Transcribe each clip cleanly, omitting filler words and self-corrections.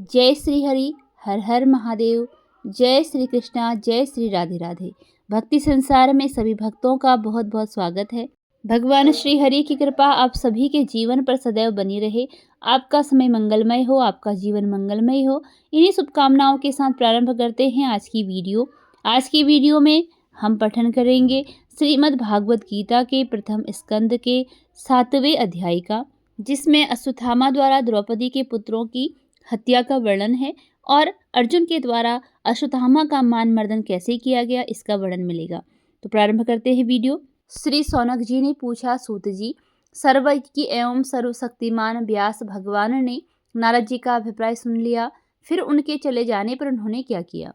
जय श्री हरि, हर हर महादेव। जय श्री कृष्णा, जय श्री राधे राधे। भक्ति संसार में सभी भक्तों का बहुत बहुत स्वागत है। भगवान श्री हरि की कृपा आप सभी के जीवन पर सदैव बनी रहे। आपका समय मंगलमय हो, आपका जीवन मंगलमय हो। इन्हीं शुभकामनाओं के साथ प्रारंभ करते हैं आज की वीडियो। आज की वीडियो में हम पठन करेंगे श्रीमद् भागवत गीता के प्रथम स्कंद के 7वें अध्याय का, जिसमें अश्वत्थामा द्वारा द्रौपदी के पुत्रों की हत्या का वर्णन है और अर्जुन के द्वारा अश्वत्थामा का मान मर्दन कैसे किया गया इसका वर्णन मिलेगा। तो प्रारंभ करते हैं वीडियो। श्री सौनक जी ने पूछा, सूत जी, सर्वज्ञ एवं सर्वशक्तिमान व्यास भगवान ने नारद जी का अभिप्राय सुन लिया, फिर उनके चले जाने पर उन्होंने क्या किया?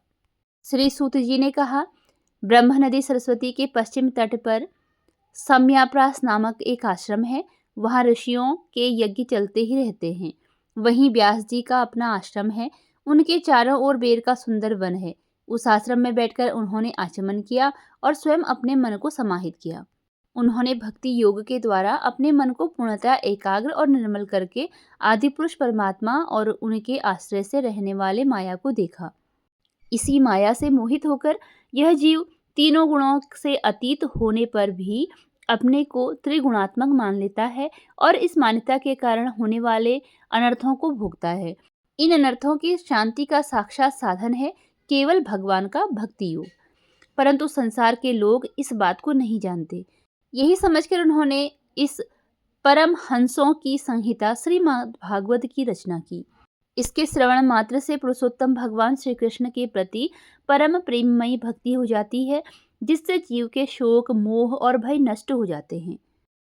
श्री सूत जी ने कहा, ब्रह्म नदी सरस्वती के पश्चिम तट पर सम्याप्रास नामक एक आश्रम है। वहाँ ऋषियों के यज्ञ चलते ही रहते हैं। वहीं व्यास जी का अपना आश्रम है। उनके चारों ओर बेर का सुंदर वन है। उस आश्रम में बैठकर उन्होंने आचमन किया और स्वयं अपने मन को समाहित किया। उन्होंने भक्ति योग के द्वारा अपने मन को पूर्णतः एकाग्र और निर्मल करके आदि पुरुष परमात्मा और उनके आश्रय से रहने वाले माया को देखा। इसी माया से मोहित होकर यह जीव तीनों गुणों से अतीत होने पर भी अपने को त्रिगुणात्मक मान लेता है और इस मान्यता के कारण होने वाले अनर्थों को भोगता है। इन अनर्थों की शांति का साक्षात साधन है केवल भगवान का भक्ति योग। परंतु संसार के लोग इस बात को नहीं जानते। यही समझकर उन्होंने इस परम हंसों की संहिता श्रीमद् भागवत की रचना की। इसके श्रवण मात्र से पुरुषोत्तम भगवान श्री कृष्ण के प्रति परम प्रेममयी भक्ति हो जाती है, जिससे जीव के शोक, मोह और भय नष्ट हो जाते हैं।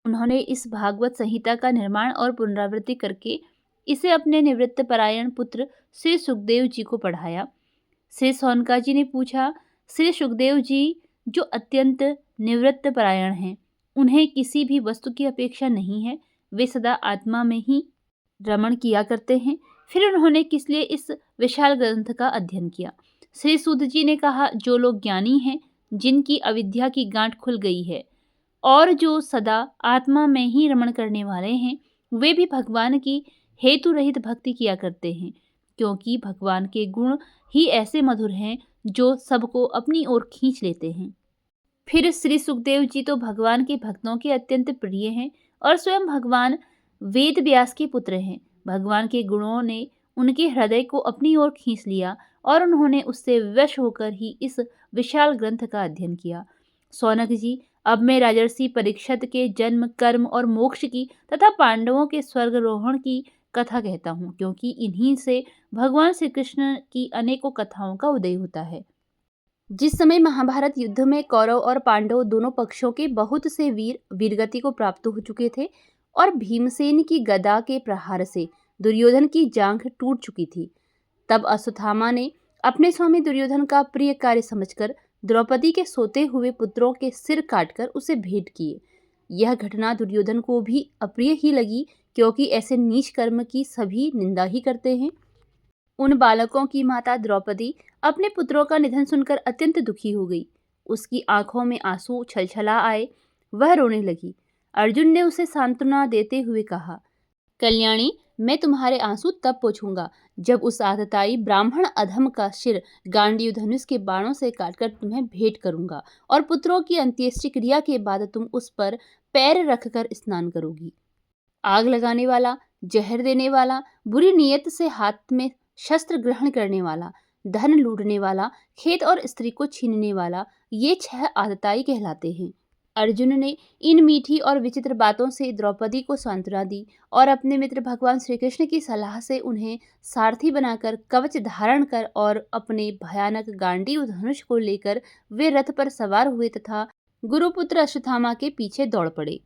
उन्होंने इस भागवत संहिता का निर्माण और पुनरावृत्ति करके इसे अपने निवृत्त परायण पुत्र श्री सुखदेव जी को पढ़ाया। श्री सौनका जी ने पूछा, श्री सुखदेव जी जो अत्यंत निवृत्त परायण हैं, उन्हें किसी भी वस्तु की अपेक्षा नहीं है। वे सदा आत्मा में ही रमण किया करते हैं। फिर उन्होंने किस लिए इस विशाल ग्रंथ का अध्ययन किया? श्री सूत जी ने कहा, जो लोग ज्ञानी हैं, जिनकी अविद्या की गांठ खुल गई है और जो सदा आत्मा में ही रमण करने वाले हैं, वे भी भगवान की हेतु रहित भक्ति किया करते हैं, क्योंकि भगवान के गुण ही ऐसे मधुर हैं जो सबको अपनी ओर खींच लेते हैं। फिर श्री सुखदेव जी तो भगवान के भक्तों के अत्यंत प्रिय हैं और स्वयं भगवान वेद व्यास के पुत्र हैं। भगवान के गुणों ने उनके हृदय को अपनी ओर खींच लिया और उन्होंने उससे वश होकर ही इस विशाल ग्रंथ का अध्ययन किया। सौनक जी, अब मैं राजर्षि परीक्षित के जन्म, कर्म और मोक्ष की तथा पांडवों के स्वर्गारोहण की कथा कहता हूँ, क्योंकि इन्हीं से भगवान श्री कृष्ण की अनेकों कथाओं का उदय होता है। जिस समय महाभारत युद्ध में कौरव और पांडव दोनों पक्षों के बहुत से वीर वीरगति को प्राप्त हो चुके थे और भीमसेन की गदा के प्रहार से दुर्योधन की जांघ टूट चुकी थी, तब अश्वत्थामा ने अपने स्वामी दुर्योधन का प्रिय कार्य समझकर द्रौपदी के सोते हुए पुत्रों के सिर काटकर उसे भेंट किए। यह घटना दुर्योधन को भी अप्रिय ही लगी, क्योंकि ऐसे नीच कर्म की सभी निंदा ही करते हैं। उन बालकों की माता द्रौपदी अपने पुत्रों का निधन सुनकर अत्यंत दुखी हो गई। उसकी आंखों में आंसू छलछला आए, वह रोने लगी। अर्जुन ने उसे सांत्वना देते हुए कहा, कल्याणी, मैं तुम्हारे आंसू तब पोंछूंगा जब उस आतताई ब्राह्मण अधम का सिर गांडीव धनुष के बाणों से काटकर तुम्हें भेंट करूंगा और पुत्रों की अंत्येष्टि क्रिया के बाद तुम उस पर पैर रखकर स्नान करोगी। आग लगाने वाला, जहर देने वाला, बुरी नीयत से हाथ में शस्त्र ग्रहण करने वाला, धन लूटने वाला, खेत और स्त्री को छीनने वाला, ये 6 आतताई कहलाते हैं। अर्जुन ने इन मीठी और विचित्र बातों से द्रौपदी को सांत्वना दी और अपने मित्र भगवान श्री कृष्ण की सलाह से उन्हें सारथी बनाकर कवच धारण कर और अपने भयानक गांडीव धनुष को लेकर वे रथ पर सवार हुए तथा गुरुपुत्र अश्वत्थामा के पीछे दौड़ पड़े।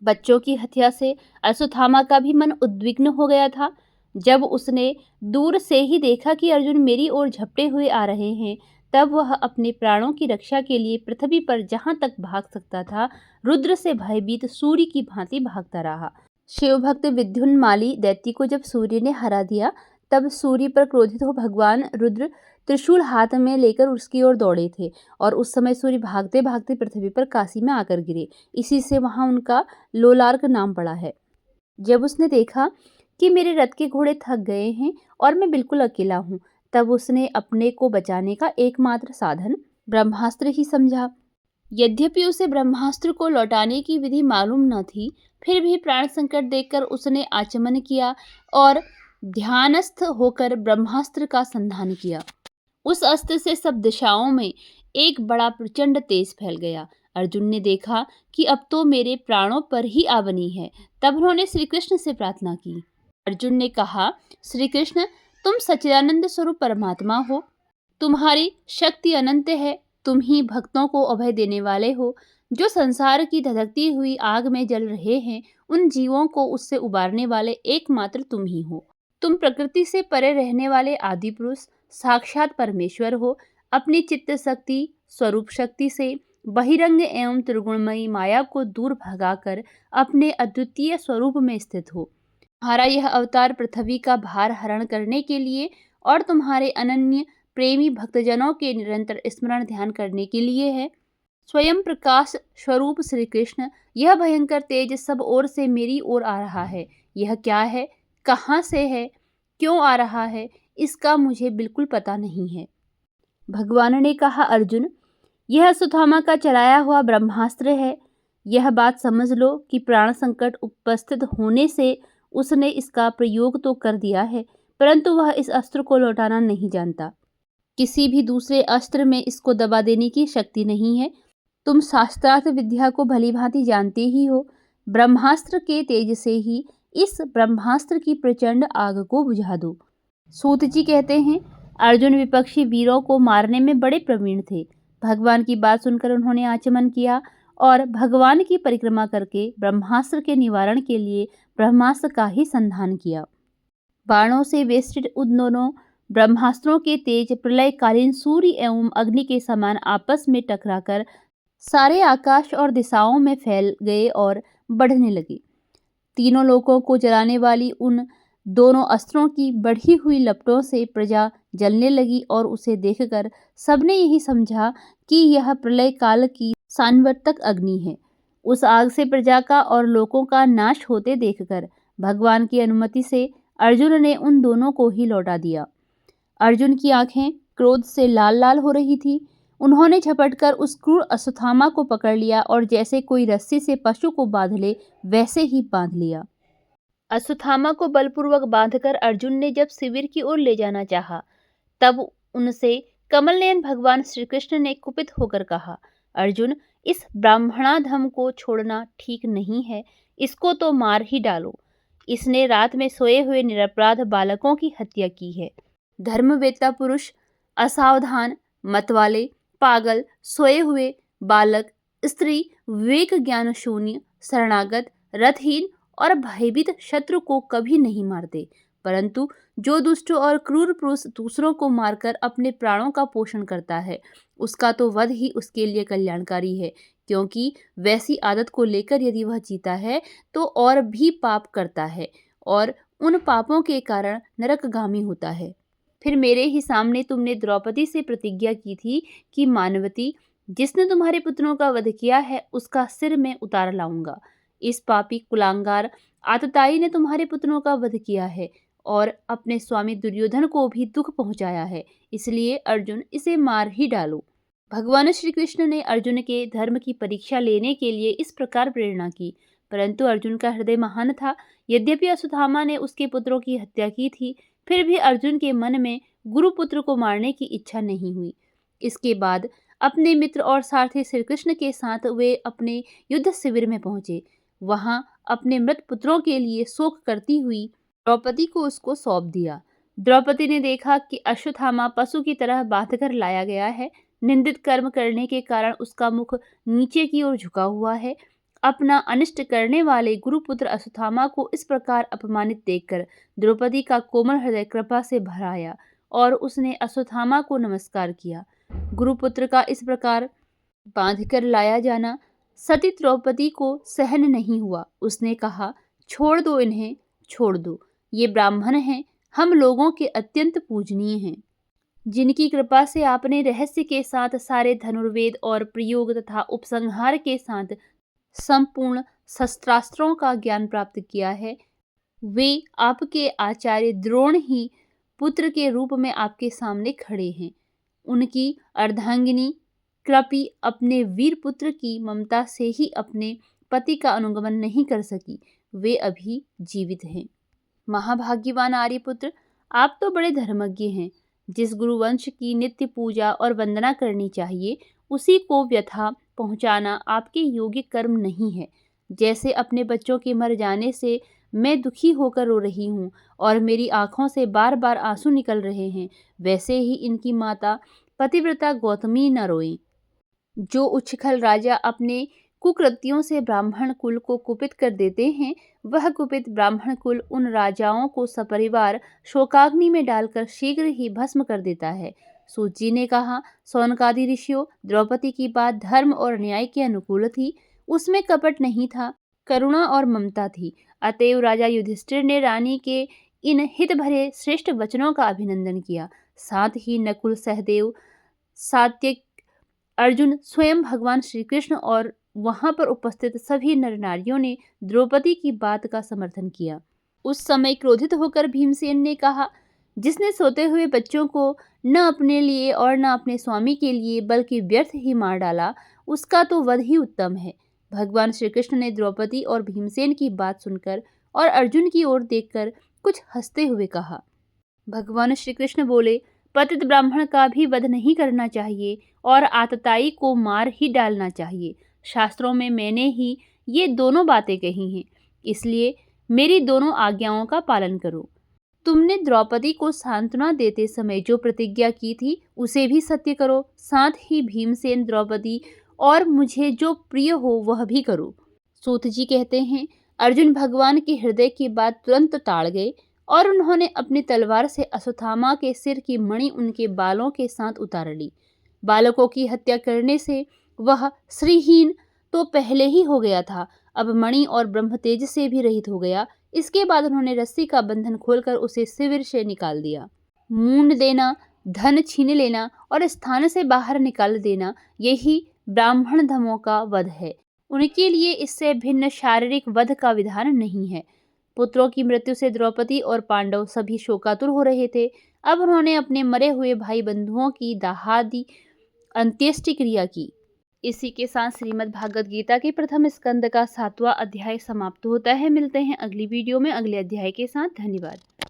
बच्चों की हत्या से अश्वत्थामा का भी मन उद्विग्न हो गया था। जब उसने दूर से ही देखा कि अर्जुन मेरी ओर झपटे हुए आ रहे हैं, तब वह अपने प्राणों की रक्षा के लिए पृथ्वी पर जहां तक भाग सकता था, रुद्र से भयभीत सूर्य की भांति भागता रहा। शिवभक्त विद्युन्माली दैत्य को जब सूर्य ने हरा दिया, तब सूर्य पर क्रोधित हो भगवान रुद्र त्रिशूल हाथ में लेकर उसकी ओर दौड़े थे और उस समय सूर्य भागते भागते पृथ्वी पर काशी में आकर गिरे। इसी से वहां उनका लोलार्क नाम पड़ा है। जब उसने देखा कि मेरे रथ के घोड़े थक गए हैं और मैं बिल्कुल अकेला हूँ। तब उसने अपने को बचाने का एकमात्र साधन ब्रह्मास्त्र ही समझा। यद्यपि उसे ब्रह्मास्त्र को लौटाने की विधि मालूम न थी, फिर भी प्राण संकट देखकर उसने आचमन किया और ध्यानस्थ होकर ब्रह्मास्त्र का संधान किया। उस अस्त्र से सब दिशाओं में एक बड़ा प्रचंड तेज फैल गया। अर्जुन ने देखा कि अब तो मेरे प्राणों पर ही आ बनी है। तब उन्होंने श्री कृष्ण से प्रार्थना की। अर्जुन ने कहा, श्री कृष्ण, तुम सच्चिदानंद स्वरूप परमात्मा हो, तुम्हारी शक्ति अनंत है, तुम ही भक्तों को अभय देने वाले हो। जो संसार की धधकती हुई आग में जल रहे हैं, उन जीवों को उससे उबारने वाले एकमात्र तुम ही हो। तुम प्रकृति से परे रहने वाले आदि पुरुष, साक्षात परमेश्वर हो। अपनी चित्त शक्ति, स्वरूप शक्ति से बहिरंग एवं त्रिगुणमयी माया को दूर भगाकर अपने अद्वितीय स्वरूप में स्थित हो। तुम्हारा यह अवतार पृथ्वी का भार हरण करने के लिए और तुम्हारे अनन्य प्रेमी भक्तजनों के निरंतर स्मरण ध्यान करने के लिए है। स्वयं प्रकाश स्वरूप श्री कृष्ण, यह भयंकर तेज सब ओर से मेरी ओर आ रहा है। यह क्या है, कहाँ से है, क्यों आ रहा है, इसका मुझे बिल्कुल पता नहीं है। भगवान ने कहा, अर्जुन, यह सुदामा का चलाया हुआ ब्रह्मास्त्र है। यह बात समझ लो कि प्राण संकट उपस्थित होने से उसने इसका प्रयोग तो कर दिया है, परंतु वह इस अस्त्र को लौटाना नहीं जानता। किसी भी दूसरे अस्त्र में इसको दबा देने की शक्ति नहीं है। तुम शास्त्रार्थ विद्या को भलीभांति जानते ही हो। ब्रह्मास्त्र के तेज से ही इस ब्रह्मास्त्र की प्रचंड आग को बुझा दो। सूत जी कहते हैं, अर्जुन विपक्षी वीरों को मारने में बड़े प्रवीण थे। भगवान की बात सुनकर उन्होंने आचमन किया और भगवान की परिक्रमा करके ब्रह्मास्त्र के निवारण के लिए ब्रह्मास्त्र का ही संधान किया। बाणों से वेष्टित उन दोनों ब्रह्मास्त्रों के तेज प्रलयकालीन सूर्य एवं अग्नि के समान आपस में टकराकर सारे आकाश और दिशाओं में फैल गए और बढ़ने लगे। तीनों लोकों को जलाने वाली उन दोनों अस्त्रों की बढ़ी हुई लपटों से प्रजा जलने लगी और उसे देखकर सबने यही समझा कि यह प्रलय काल की सान्वर्तक अग्नि है। उस आग से प्रजा का और लोकों का नाश होते देखकर भगवान की अनुमति से अर्जुन ने उन दोनों को ही लौटा दिया। अर्जुन की आंखें क्रोध से लाल लाल हो रही थी। उन्होंने झपटकर उस क्रूर अश्वत्थामा को पकड़ लिया और जैसे कोई रस्सी से पशु को बांध ले वैसे ही बांध लिया। अश्वत्थामा को बलपूर्वक बांधकर अर्जुन ने जब शिविर की ओर ले जाना चाहा, तब उनसे कमल नयन भगवान श्री कृष्ण ने कुपित होकर कहा, अर्जुन, इस ब्राह्मणाधम को छोड़ना ठीक नहीं है, इसको तो मार ही डालो। इसने रात में सोए हुए निरपराध बालकों की हत्या की है। धर्मवेत्ता पुरुष, असावधान, मतवाले, पागल, सोए हुए बालक, स्त्री, विवेक ज्ञान शून्य, शरणागत, रथहीन और भयभीत शत्रु को कभी नहीं मारते, परंतु जो दुष्ट और क्रूर पुरुष दूसरों को मारकर अपने प्राणों का पोषण करता है, उसका तो वध ही उसके लिए कल्याणकारी है, क्योंकि वैसी आदत को लेकर यदि वह जीता है तो और भी पाप करता है और उन पापों के कारण नरकगामी होता है। फिर मेरे ही सामने तुमने द्रौपदी से प्रतिज्ञा की थी कि मानवती, जिसने तुम्हारे पुत्रों का वध किया है उसका सिर मैं उतार लाऊंगा। इस पापी कुलांगार आतताई ने तुम्हारे पुत्रों का वध किया है और अपने स्वामी दुर्योधन को भी दुख पहुंचाया है, इसलिए अर्जुन, इसे मार ही डालो। भगवान श्री कृष्ण ने अर्जुन के धर्म की परीक्षा लेने के लिए इस प्रकार प्रेरणा की, परंतु अर्जुन का हृदय महान था। यद्यपि अश्वत्थामा ने उसके पुत्रों की हत्या की थी, फिर भी अर्जुन के मन में गुरुपुत्र को मारने की इच्छा नहीं हुई। इसके बाद अपने मित्र और सारथी श्री कृष्ण के साथ वे अपने युद्ध शिविर में पहुंचे। वहां अपने मृत पुत्रों के लिए शोक करती हुई द्रौपदी को उसको सौंप दिया। द्रौपदी ने देखा कि अश्वत्थामा पशु की तरह बांधकर लाया गया है। निंदित कर्म करने के कारण उसका मुख नीचे की ओर झुका हुआ है। अपना अनिष्ट करने वाले गुरुपुत्र अश्वत्थामा को इस प्रकार अपमानित देखकर द्रौपदी का कोमल हृदय कृपा से भर आया और उसने अश्वत्थामा को नमस्कार किया। गुरुपुत्र का इस प्रकार बांधकर लाया जाना सती द्रौपदी को सहन नहीं हुआ। उसने कहा, छोड़ दो इन्हें, छोड़ दो। ये ब्राह्मण हैं, हम लोगों के अत्यंत पूजनीय हैं, जिनकी कृपा से आपने रहस्य के साथ सारे धनुर्वेद और प्रयोग तथा उपसंहार के साथ संपूर्ण शस्त्रास्त्रों का ज्ञान प्राप्त किया है। वे आपके आचार्य द्रोण ही पुत्र के रूप में आपके सामने खड़े हैं। उनकी अर्धांगिनी कृपी अपने वीर पुत्र की ममता से ही अपने पति का अनुगमन नहीं कर सकी, वे अभी जीवित हैं। महाभाग्यवान आर्यपुत्र, आप तो बड़े धर्मज्ञ हैं। जिस गुरुवंश की नित्य पूजा और वंदना करनी चाहिए, उसी को व्यथा पहुंचाना आपके योग्य कर्म नहीं है। जैसे अपने बच्चों के मर जाने से मैं दुखी होकर रो रही हूँ और मेरी आंखों से बार बार आंसू निकल रहे हैं, वैसे ही इनकी माता पतिव्रता गौतमी न रोएं। जो उच्छृंखल राजा अपने कुकृत्यों से ब्राह्मण कुल को कुपित कर देते हैं, वह कुपित ब्राह्मण कुल उन राजाओं को सपरिवार शोकाग्नि में डालकर शीघ्र ही भस्म कर देता है। सूत जी ने कहा, सौनकादि ऋषियों, द्रौपदी की बात धर्म और न्याय के अनुकूल थी, उसमें कपट नहीं था, करुणा और ममता थी। अतएव राजा युधिष्ठिर ने रानी के इन हित भरे श्रेष्ठ वचनों का अभिनंदन किया। साथ ही नकुल, सहदेव, सात्यक, अर्जुन, स्वयं भगवान श्री कृष्ण और वहां पर उपस्थित सभी नर नारियों ने द्रौपदी की बात का समर्थन किया। उस समय क्रोधित होकर भीमसेन ने कहा, जिसने सोते हुए बच्चों को न अपने लिए और न अपने स्वामी के लिए बल्कि व्यर्थ ही मार डाला, उसका तो वध ही उत्तम है। भगवान श्री कृष्ण ने द्रौपदी और भीमसेन की बात सुनकर और अर्जुन की ओर देखकर कुछ हंसते हुए कहा। भगवान श्री कृष्ण बोले, पतित ब्राह्मण का भी वध नहीं करना चाहिए और आतताई को मार ही डालना चाहिए। शास्त्रों में मैंने ही ये दोनों बातें कही हैं, इसलिए मेरी दोनों आज्ञाओं का पालन करो। तुमने द्रौपदी को सांत्वना देते समय जो प्रतिज्ञा की थी, उसे भी सत्य करो। साथ ही भीमसेन, द्रौपदी और मुझे जो प्रिय हो वह भी करो। सूत जी कहते हैं, अर्जुन भगवान के हृदय की बात तुरंत टाल गए और उन्होंने अपनी तलवार से अश्वत्थामा के सिर की मणि उनके बालों के साथ उतार ली। बालकों की हत्या करने से वह श्रीहीन तो पहले ही हो गया था, अब मणि और ब्रह्म तेज से भी रहित हो गया। इसके बाद उन्होंने रस्सी का बंधन खोलकर उसे शिविर से निकाल दिया। मूंड देना, धन छीन लेना और स्थान से बाहर निकाल देना, यही ब्राह्मण धमों का वध है। उनके लिए इससे भिन्न शारीरिक वध का विधान नहीं है। पुत्रों की मृत्यु से द्रौपदी और पांडव सभी शोकातुर हो रहे थे। अब उन्होंने अपने मरे हुए भाई बंधुओं की दाहादी अंत्येष्टि क्रिया की। इसी के साथ श्रीमद् भागवत गीता के प्रथम स्कंद का 7वां अध्याय समाप्त होता है। मिलते हैं अगली वीडियो में अगले अध्याय के साथ। धन्यवाद।